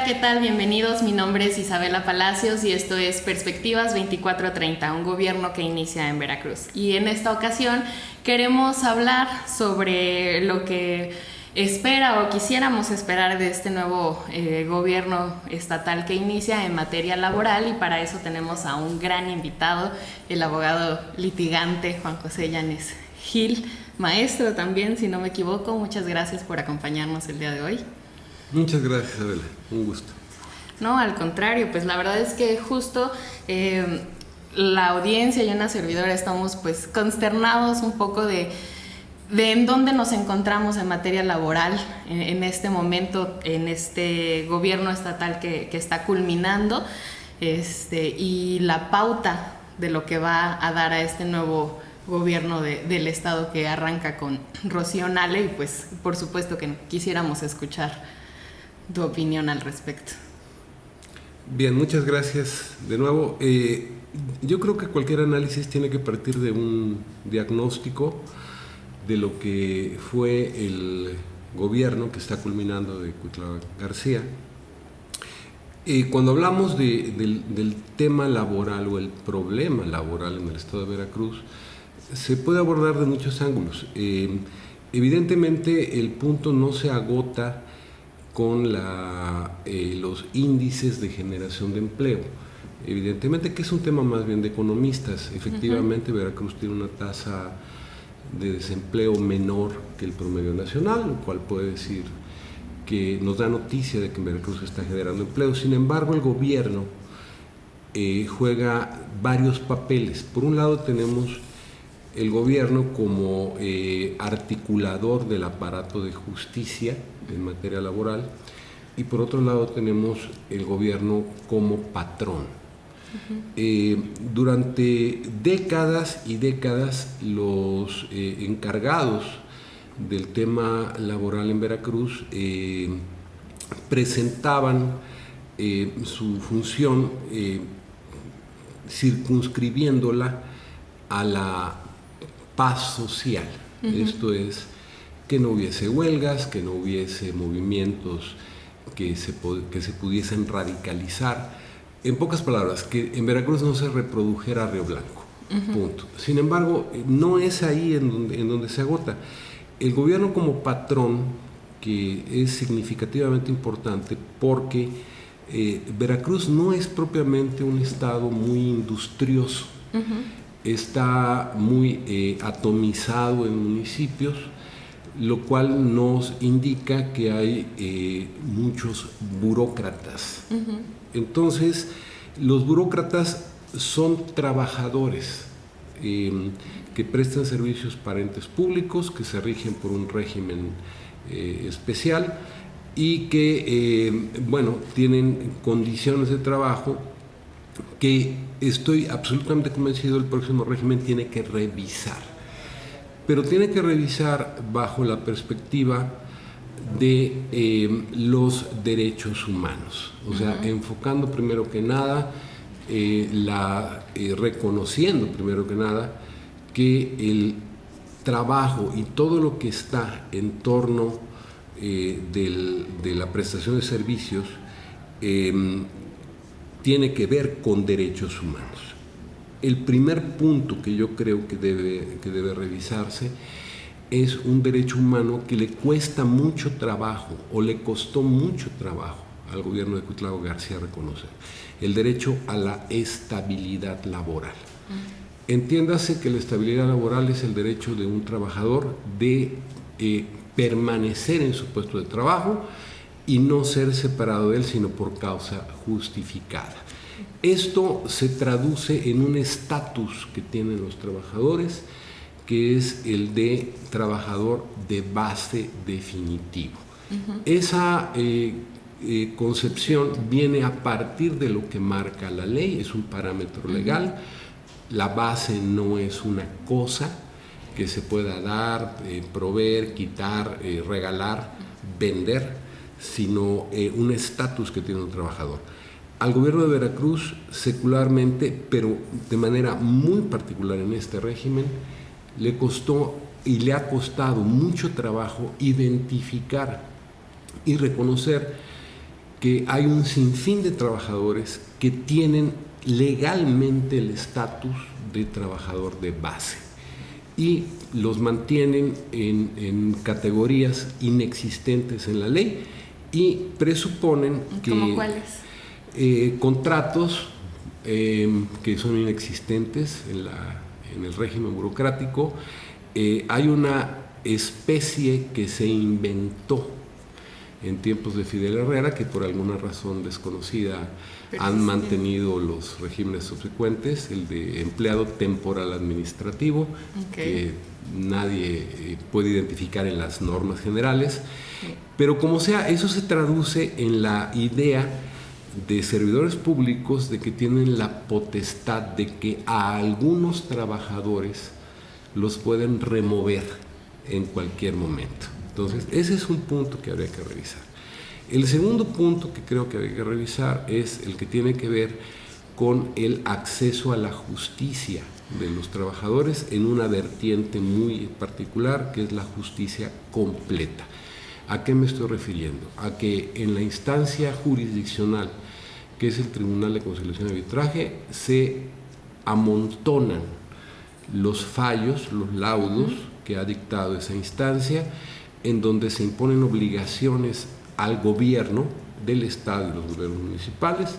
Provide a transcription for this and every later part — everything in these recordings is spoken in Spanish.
Hola, ¿qué tal? Bienvenidos. Mi nombre es Isabela Palacios y esto es Perspectivas 2430, un gobierno que inicia en Veracruz. Y en esta ocasión queremos hablar sobre lo que espera o quisiéramos esperar de este nuevo gobierno estatal que inicia en materia laboral, y para eso tenemos a un gran invitado, el abogado litigante Juan José Llanes Gil, maestro también, si no me equivoco. Muchas gracias por acompañarnos el día de hoy. Muchas gracias, Isabela, un gusto. No, al contrario, pues la verdad es que justo la audiencia y una servidora estamos pues consternados un poco de en dónde nos encontramos en materia laboral en este momento, en este gobierno estatal que está culminando, y la pauta de lo que va a dar a este nuevo gobierno del estado que arranca con Rocío Nale, y pues por supuesto que quisiéramos escuchar tu opinión al respecto. Bien, muchas gracias de nuevo. Yo creo que cualquier análisis tiene que partir de un diagnóstico de lo que fue el gobierno que está culminando de Cuitláhuac García. Cuando hablamos del tema laboral o el problema laboral en el estado de Veracruz, se puede abordar de muchos ángulos. Evidentemente el punto no se agota con los índices de generación de empleo. Evidentemente que es un tema más bien de economistas. Efectivamente, Veracruz tiene una tasa de desempleo menor que el promedio nacional, lo cual puede decir que nos da noticia de que en Veracruz se está generando empleo. Sin embargo, el gobierno juega varios papeles. Por un lado tenemos el gobierno como articulador del aparato de justicia en materia laboral, y por otro lado tenemos el gobierno como patrón. Durante décadas y décadas los encargados del tema laboral en Veracruz presentaban su función circunscribiéndola a la paz social. Esto es, que no hubiese huelgas, que no hubiese movimientos que se pudiesen radicalizar. En pocas palabras, que en Veracruz no se reprodujera Río Blanco. Punto. Sin embargo, no es ahí en donde se agota. El gobierno como patrón, que es significativamente importante porque Veracruz no es propiamente un estado muy industrioso. Está muy atomizado en municipios, lo cual nos indica que hay muchos burócratas. Entonces, los burócratas son trabajadores que prestan servicios para entes públicos, que se rigen por un régimen especial y que, tienen condiciones de trabajo que estoy absolutamente convencido el próximo régimen tiene que revisar. Pero tiene que revisar bajo la perspectiva de los derechos humanos. O sea, enfocando primero que nada, reconociendo primero que nada que el trabajo y todo lo que está en torno de la prestación de servicios tiene que ver con derechos humanos. El primer punto que yo creo que debe revisarse es un derecho humano que le cuesta mucho trabajo o le costó mucho trabajo al gobierno de Cuitláhuac García reconocer: el derecho a la estabilidad laboral. Entiéndase que la estabilidad laboral es el derecho de un trabajador de permanecer en su puesto de trabajo y no ser separado de él sino por causa justificada. Esto se traduce en un estatus que tienen los trabajadores, que es el de trabajador de base definitivo. Esa concepción viene a partir de lo que marca la ley, es un parámetro legal. La base no es una cosa que se pueda dar, proveer, quitar, regalar, vender, sino un estatus que tiene un trabajador. Al gobierno de Veracruz, secularmente, pero de manera muy particular en este régimen, le costó y le ha costado mucho trabajo identificar y reconocer que hay un sinfín de trabajadores que tienen legalmente el estatus de trabajador de base y los mantienen en categorías inexistentes en la ley y presuponen que... ¿Cómo cuáles? Contratos que son inexistentes en el régimen burocrático. Hay una especie que se inventó en tiempos de Fidel Herrera, que por alguna razón desconocida han mantenido los regímenes subsecuentes, el de empleado temporal administrativo, que nadie puede identificar en las normas generales, pero como sea, eso se traduce en la idea de servidores públicos de que tienen la potestad de que a algunos trabajadores los pueden remover en cualquier momento. Entonces, ese es un punto que habría que revisar. El segundo punto que creo que habría que revisar es el que tiene que ver con el acceso a la justicia de los trabajadores en una vertiente muy particular, que es la justicia completa. ¿A qué me estoy refiriendo? A que en la instancia jurisdiccional, que es el Tribunal de Conciliación y Arbitraje, se amontonan los fallos, los laudos que ha dictado esa instancia, en donde se imponen obligaciones al gobierno del Estado y los gobiernos municipales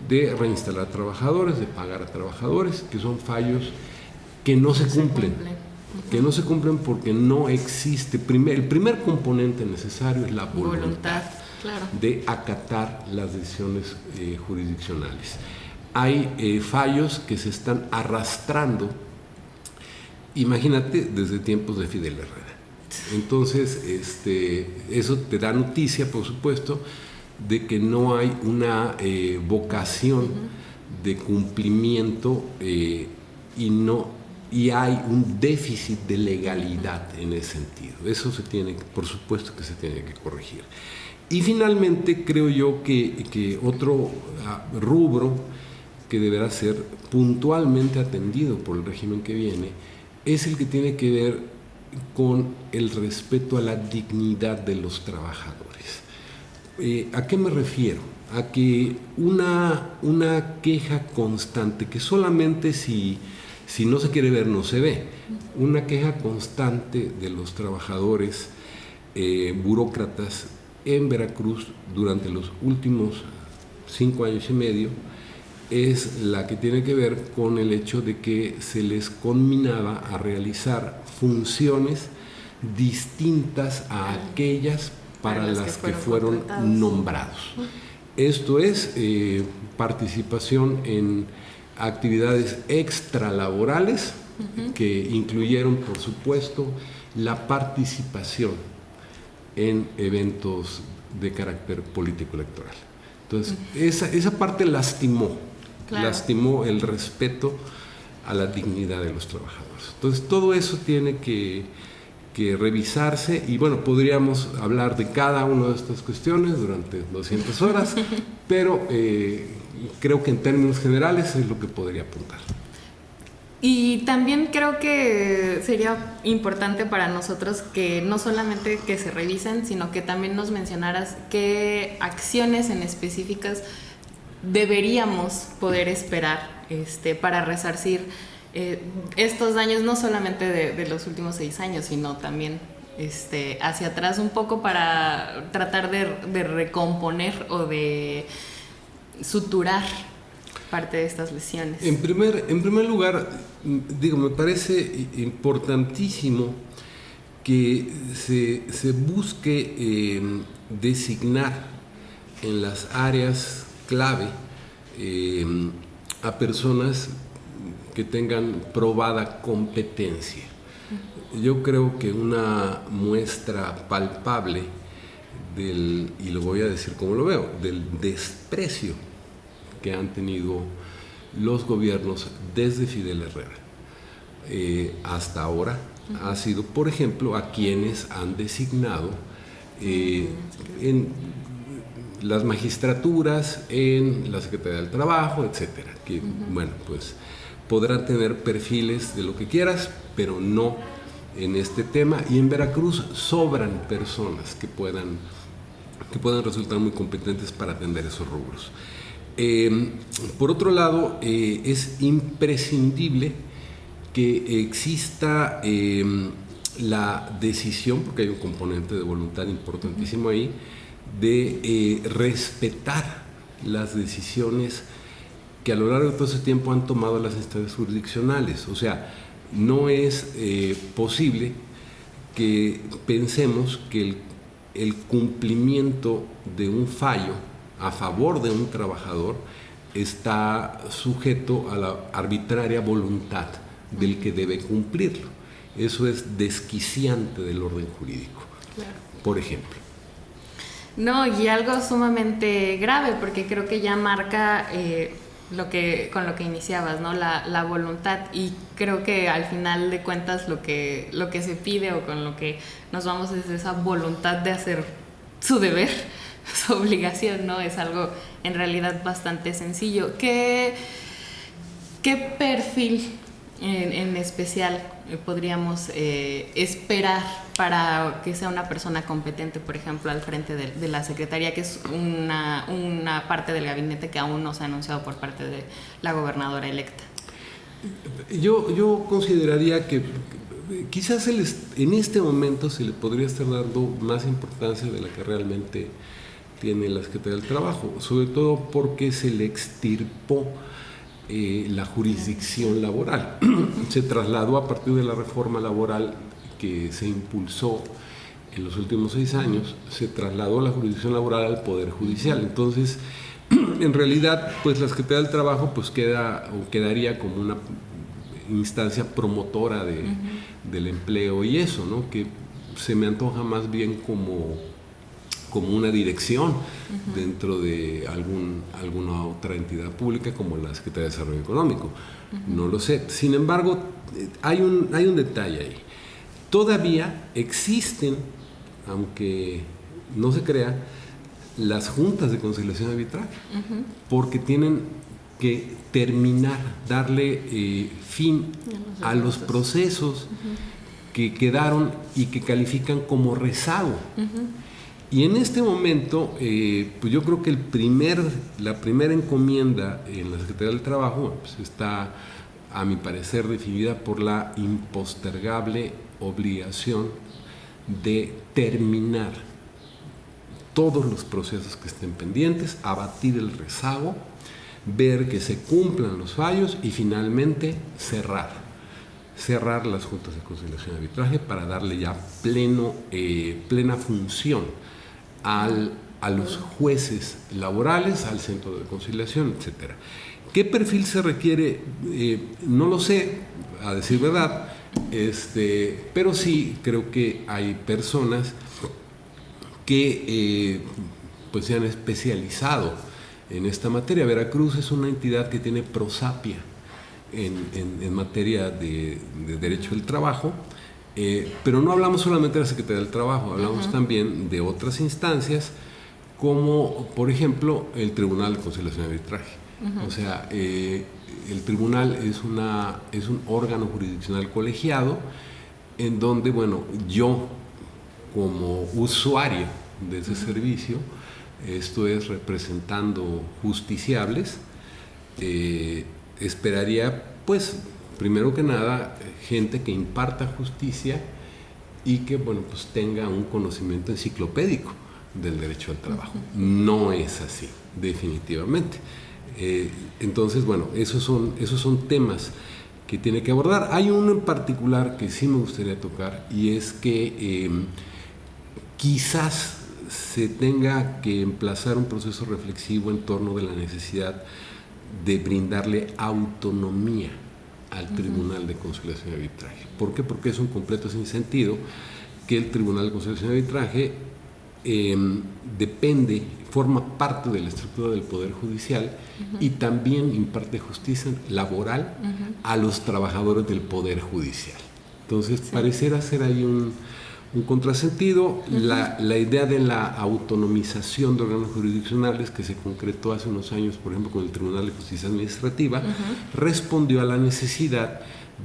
de reinstalar trabajadores, de pagar a trabajadores, que son fallos que no se cumplen. Que no se cumplen porque no existe. El primer componente necesario es la voluntad claro, de acatar las decisiones jurisdiccionales. Hay fallos que se están arrastrando, imagínate, desde tiempos de Fidel Herrera. Entonces, eso te da noticia, por supuesto, de que no hay una vocación de cumplimiento y hay un déficit de legalidad en ese sentido. Eso por supuesto que se tiene que corregir. Y finalmente creo yo que otro rubro que deberá ser puntualmente atendido por el régimen que viene es el que tiene que ver con el respeto a la dignidad de los trabajadores. ¿A qué me refiero? A que una queja constante, que solamente si no se quiere ver, no se ve. Una queja constante de los trabajadores burócratas en Veracruz durante los últimos 5 años y medio es la que tiene que ver con el hecho de que se les conminaba a realizar funciones distintas a aquellas para las que fueron nombrados. Esto es participación en actividades extralaborales que incluyeron, por supuesto, la participación en eventos de carácter político-electoral. Entonces, esa parte lastimó el respeto a la dignidad de los trabajadores. Entonces, todo eso tiene que revisarse y bueno, podríamos hablar de cada una de estas cuestiones durante 200 horas, pero creo que en términos generales es lo que podría apuntar. Y también creo que sería importante para nosotros que no solamente que se revisen, sino que también nos mencionaras qué acciones en específicas deberíamos poder esperar para resarcir estos daños, no solamente de los últimos 6 años, sino también hacia atrás un poco para tratar de recomponer o de suturar parte de estas lesiones. En primer lugar, me parece importantísimo que se busque designar en las áreas clave a personas que tengan probada competencia. Yo creo que una muestra palpable y lo voy a decir como lo veo, del desprecio que han tenido los gobiernos desde Fidel Herrera hasta ahora ha sido, por ejemplo, a quienes han designado en las magistraturas, en la Secretaría del Trabajo, etcétera, que bueno, pues podrán tener perfiles de lo que quieras, pero no en este tema. Y en Veracruz sobran personas que puedan que puedan resultar muy competentes para atender esos rubros. Por otro lado, es imprescindible que exista la decisión, porque hay un componente de voluntad importantísimo ahí, de respetar las decisiones que a lo largo de todo ese tiempo han tomado las instancias jurisdiccionales. O sea, no es posible que pensemos que el cumplimiento de un fallo a favor de un trabajador está sujeto a la arbitraria voluntad del que debe cumplirlo. Eso es desquiciante del orden jurídico, claro. Por ejemplo. No, y algo sumamente grave, porque creo que ya marca con lo que iniciabas, ¿no? La voluntad, y creo que al final de cuentas lo que se pide o con lo que nos vamos es esa voluntad de hacer su deber, su obligación, ¿no? Es algo en realidad bastante sencillo. ¿Qué perfil en especial podríamos esperar para que sea una persona competente, por ejemplo, al frente de la Secretaría, que es una parte del gabinete que aún no se ha anunciado por parte de la gobernadora electa? Yo consideraría que quizás en este momento se le podría estar dando más importancia de la que realmente tiene la Secretaría del Trabajo, sobre todo porque se le extirpó la jurisdicción laboral. Se trasladó a partir de la reforma laboral que se impulsó en los últimos 6 años, se trasladó la jurisdicción laboral al Poder Judicial. Entonces, en realidad, pues la Secretaría del Trabajo pues quedaría como una instancia promotora del empleo y eso, ¿no? Que se me antoja más bien como una dirección dentro de alguna otra entidad pública como la Secretaría de Desarrollo Económico. No lo sé. Sin embargo, hay un detalle ahí. Todavía existen, aunque no se crea, las juntas de conciliación y arbitraje, porque tienen que terminar, darle fin a los procesos que quedaron y que califican como rezago. Y en este momento, pues yo creo que la primera encomienda en la Secretaría del Trabajo pues está, a mi parecer, definida por la impostergable obligación de terminar todos los procesos que estén pendientes, abatir el rezago, ver que se cumplan los fallos y finalmente cerrar las juntas de conciliación y arbitraje para darle ya plena función a los jueces laborales, al centro de conciliación, etc. ¿Qué perfil se requiere? No lo sé, a decir verdad, pero sí creo que hay personas que pues se han especializado en esta materia. Veracruz es una entidad que tiene prosapia en materia de derecho del trabajo, pero no hablamos solamente de la Secretaría del Trabajo, hablamos también de otras instancias como, por ejemplo, el Tribunal de Conciliación y Arbitraje. O sea, el tribunal es un órgano jurisdiccional colegiado en donde, bueno, yo como usuario de ese servicio, esto es representando justiciables, esperaría, pues, primero que nada, gente que imparta justicia y que, bueno, pues tenga un conocimiento enciclopédico del derecho al trabajo. No es así, definitivamente. Entonces, bueno, esos son temas que tiene que abordar. Hay uno en particular que sí me gustaría tocar, y es que quizás se tenga que emplazar un proceso reflexivo en torno de la necesidad de brindarle autonomía al Tribunal de Conciliación y Arbitraje. ¿Por qué? Porque es un completo sinsentido que el Tribunal de Conciliación y Arbitraje forma parte de la estructura del Poder Judicial y también imparte justicia laboral a los trabajadores del Poder Judicial. Entonces, pareciera ser ahí un contrasentido. La idea de la autonomización de órganos jurisdiccionales que se concretó hace unos años, por ejemplo, con el Tribunal de Justicia Administrativa, respondió a la necesidad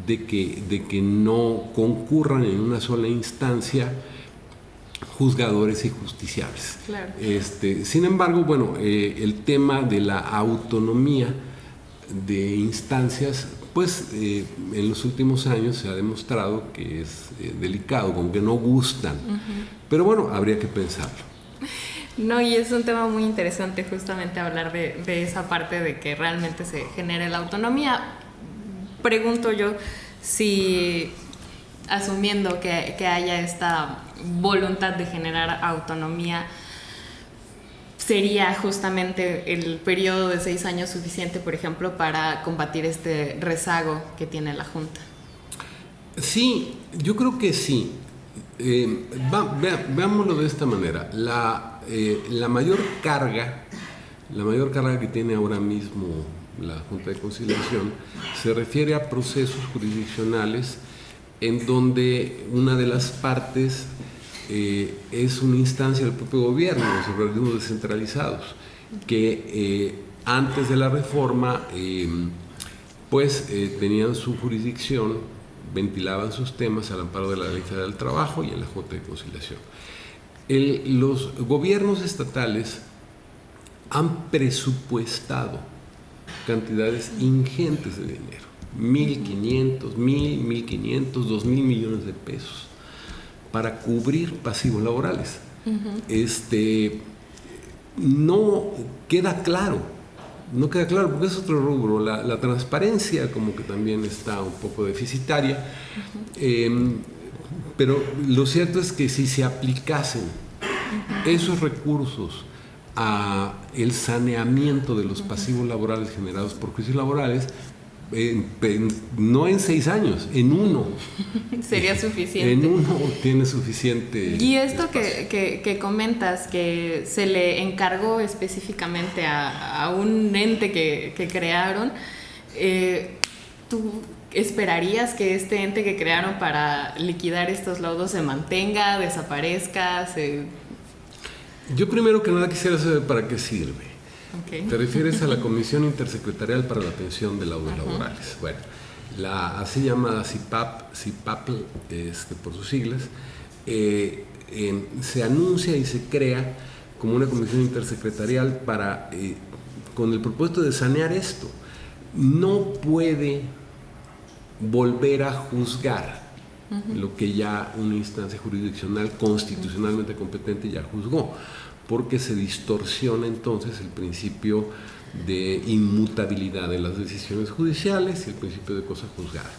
de que no concurran en una sola instancia juzgadores y justiciables. Claro. Sin embargo, bueno, el tema de la autonomía de instancias, pues en los últimos años se ha demostrado que es delicado, como que no gustan. Pero bueno, habría que pensarlo. No, y es un tema muy interesante justamente hablar de esa parte de que realmente se genere la autonomía. Pregunto yo si, asumiendo que haya esta voluntad de generar autonomía, ¿sería justamente el periodo de 6 años suficiente, por ejemplo, para combatir este rezago que tiene la Junta? Sí, yo creo que sí. Veámoslo de esta manera. La mayor carga que tiene ahora mismo la Junta de Conciliación se refiere a procesos jurisdiccionales en donde una de las partes es una instancia del propio gobierno, los organismos descentralizados, que antes de la reforma tenían su jurisdicción, ventilaban sus temas al amparo de la Ley Federal del Trabajo y en la Junta de Conciliación. Los gobiernos estatales han presupuestado cantidades ingentes de dinero, 1.500, 1.500, 2.000 millones de pesos para cubrir pasivos laborales. No queda claro porque es otro rubro. La transparencia como que también está un poco deficitaria, pero lo cierto es que si se aplicasen esos recursos a el saneamiento de los pasivos laborales generados por crisis laborales, no en 6 años, en 1. Sería suficiente. En 1 tiene suficiente. Y esto que comentas, que se le encargó específicamente a un ente que crearon, ¿tú esperarías que este ente que crearon para liquidar estos laudos se mantenga, desaparezca? Yo primero que nada quisiera saber para qué sirve. Okay. Te refieres a la Comisión Intersecretarial para la Atención de Laudos Laborales. Bueno, la así llamada CIPAP, por sus siglas, se anuncia y se crea como una comisión intersecretarial con el propósito de sanear esto. No puede volver a juzgar lo que ya una instancia jurisdiccional constitucionalmente competente ya juzgó, porque se distorsiona entonces el principio de inmutabilidad de las decisiones judiciales y el principio de cosa juzgada.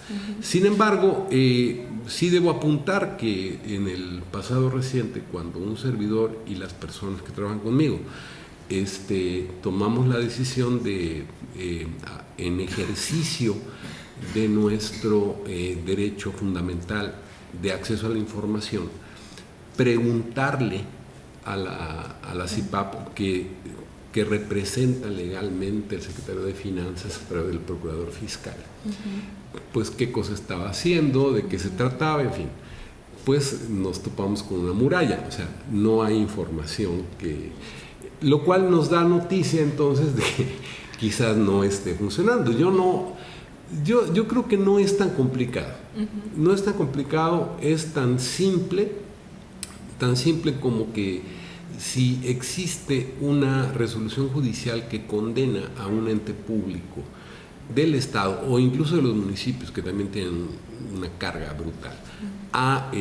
Sin embargo, sí debo apuntar que en el pasado reciente, cuando un servidor y las personas que trabajan conmigo tomamos la decisión de, en ejercicio de nuestro derecho fundamental de acceso a la información, preguntarle a la CIPAP que representa legalmente el secretario de Finanzas, pero del procurador fiscal, pues qué cosa estaba haciendo, de qué se trataba, en fin. Pues nos topamos con una muralla, o sea, no hay información lo cual nos da noticia entonces de que quizás no esté funcionando. Yo creo que no es tan complicado. No es tan complicado, es tan simple como que si existe una resolución judicial que condena a un ente público del Estado o incluso de los municipios, que también tienen una carga brutal, a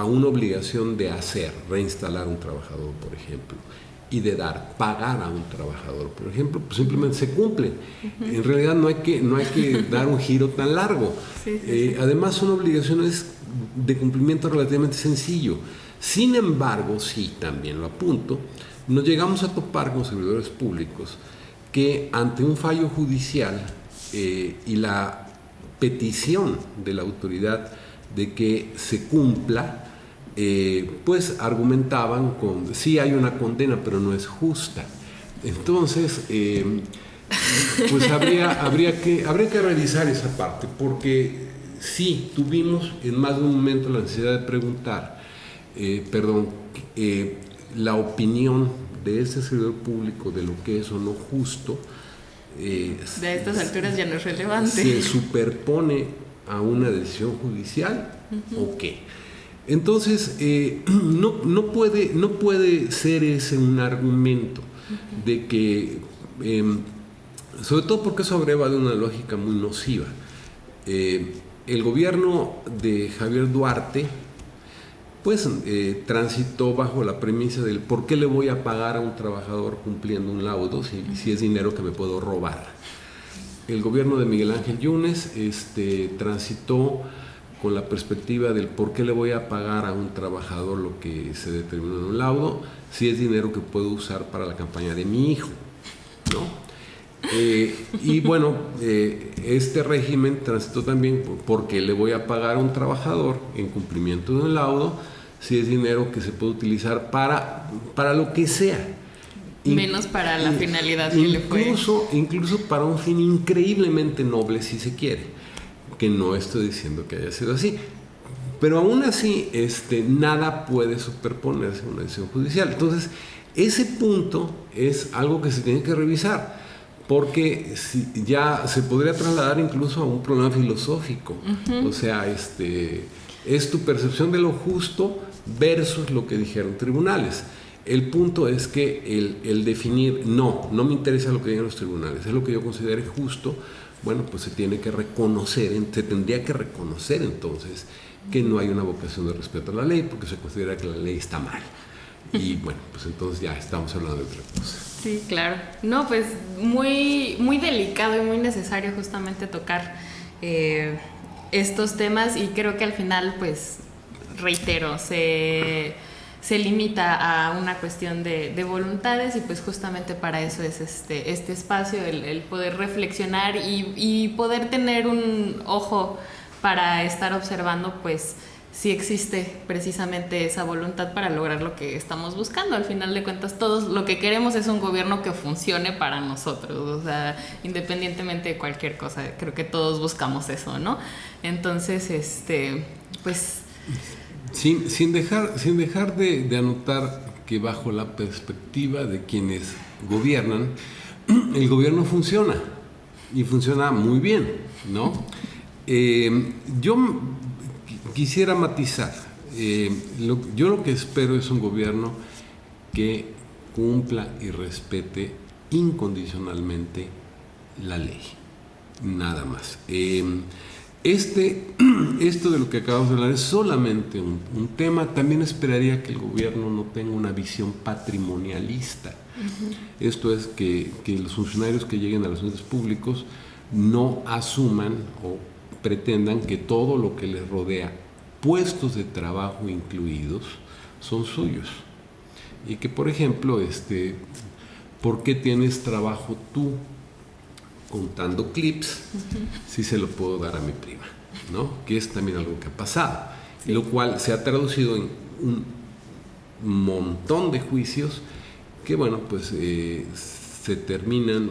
una obligación de reinstalar un trabajador, por ejemplo, y de pagar a un trabajador, por ejemplo, pues simplemente se cumple. En realidad no hay que dar un giro tan largo. Sí. Además son obligaciones de cumplimiento relativamente sencillo. Sin embargo, sí, también lo apunto, nos llegamos a topar con servidores públicos que ante un fallo judicial y la petición de la autoridad de que se cumpla, pues argumentaban sí hay una condena, pero no es justa. Entonces, pues habría que revisar esa parte, porque sí tuvimos en más de un momento la necesidad de preguntar, la opinión de este servidor público de lo que es o no justo. De estas alturas ya no es relevante. ¿Se superpone a una decisión judicial o qué? Entonces, no puede ser ese un argumento de que, sobre todo porque eso abreva de una lógica muy nociva. El gobierno de Javier Duarte, pues transitó bajo la premisa del ¿por qué le voy a pagar a un trabajador cumpliendo un laudo si es dinero que me puedo robar? El gobierno de Miguel Ángel Yunes transitó con la perspectiva del ¿por qué le voy a pagar a un trabajador lo que se determinó en un laudo si es dinero que puedo usar para la campaña de mi hijo, ¿no? Y bueno, este régimen transitó también ¿por qué le voy a pagar a un trabajador en cumplimiento de un laudo si es dinero que se puede utilizar para lo que sea? Menos para la finalidad que le fue. Incluso para un fin increíblemente noble, si se quiere, que no estoy diciendo que haya sido así. Pero aún así, nada puede superponerse a una decisión judicial. Entonces, ese punto es algo que se tiene que revisar, porque ya se podría trasladar incluso a un problema filosófico. O sea, es tu percepción de lo justo versus lo que dijeron tribunales. El punto es que el definir, no me interesa lo que digan los tribunales, es lo que yo considere justo, bueno, pues se tendría que reconocer entonces que no hay una vocación de respeto a la ley porque se considera que la ley está mal. Y bueno, pues entonces ya estamos hablando de otra cosa. Sí, claro. No, pues muy, muy delicado y muy necesario justamente tocar estos temas, y creo que al final, pues, reitero, se limita a una cuestión de voluntades, y pues justamente para eso es este espacio, el poder reflexionar y poder tener un ojo para estar observando pues si existe precisamente esa voluntad para lograr lo que estamos buscando. Al final de cuentas, todos lo que queremos es un gobierno que funcione para nosotros, o sea, independientemente de cualquier cosa, creo que todos buscamos eso, ¿no? Entonces, pues... Sin dejar de anotar que bajo la perspectiva de quienes gobiernan, el gobierno funciona, y funciona muy bien, ¿no? Yo quisiera matizar. Yo lo que espero es un gobierno que cumpla y respete incondicionalmente la ley, nada más. Esto de lo que acabamos de hablar es solamente un tema. También esperaría que el gobierno no tenga una visión patrimonialista. Esto es que los funcionarios que lleguen a los entes públicos no asuman o pretendan que todo lo que les rodea, puestos de trabajo incluidos, son suyos. Y que, por ejemplo, ¿por qué tienes trabajo tú contando clips si se lo puedo dar a mi prima, ¿no? Que es también algo que ha pasado, sí. Lo cual se ha traducido en un montón de juicios que, bueno, pues se terminan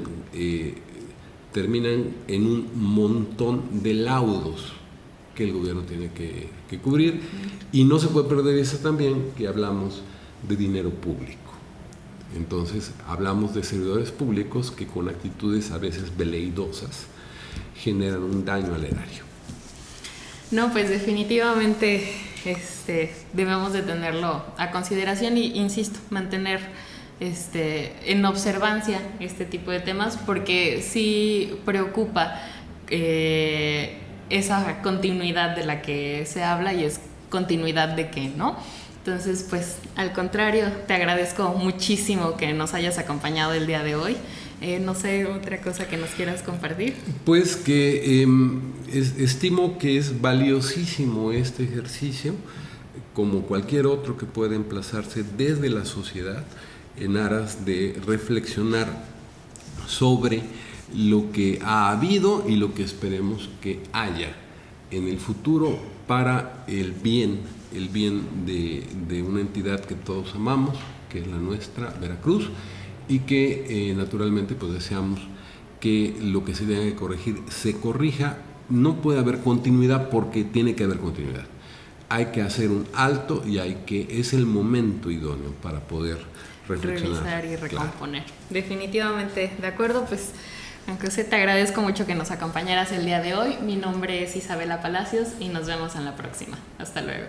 en un montón de laudos que el gobierno tiene que cubrir, y no se puede perder eso también, que hablamos de dinero público. Entonces hablamos de servidores públicos que con actitudes a veces veleidosas generan un daño al erario. No, pues definitivamente debemos de tenerlo a consideración, y insisto, mantener en observancia este tipo de temas, porque sí preocupa esa continuidad de la que se habla, y es continuidad de qué, ¿no? Entonces, pues, al contrario, te agradezco muchísimo que nos hayas acompañado el día de hoy. No sé, otra cosa que nos quieras compartir. Pues que estimo que es valiosísimo este ejercicio, como cualquier otro que pueda emplazarse desde la sociedad en aras de reflexionar sobre lo que ha habido y lo que esperemos que haya en el futuro para el bien de una entidad que todos amamos, que es la nuestra, Veracruz, y que naturalmente pues deseamos que lo que se tenga que corregir se corrija. No puede haber continuidad porque tiene que haber continuidad. Hay que hacer un alto y es el momento idóneo para poder reflexionar. Revisar y recomponer. Claro. Definitivamente, de acuerdo, pues aunque te agradezco mucho que nos acompañaras el día de hoy. Mi nombre es Isabela Palacios y nos vemos en la próxima. Hasta luego.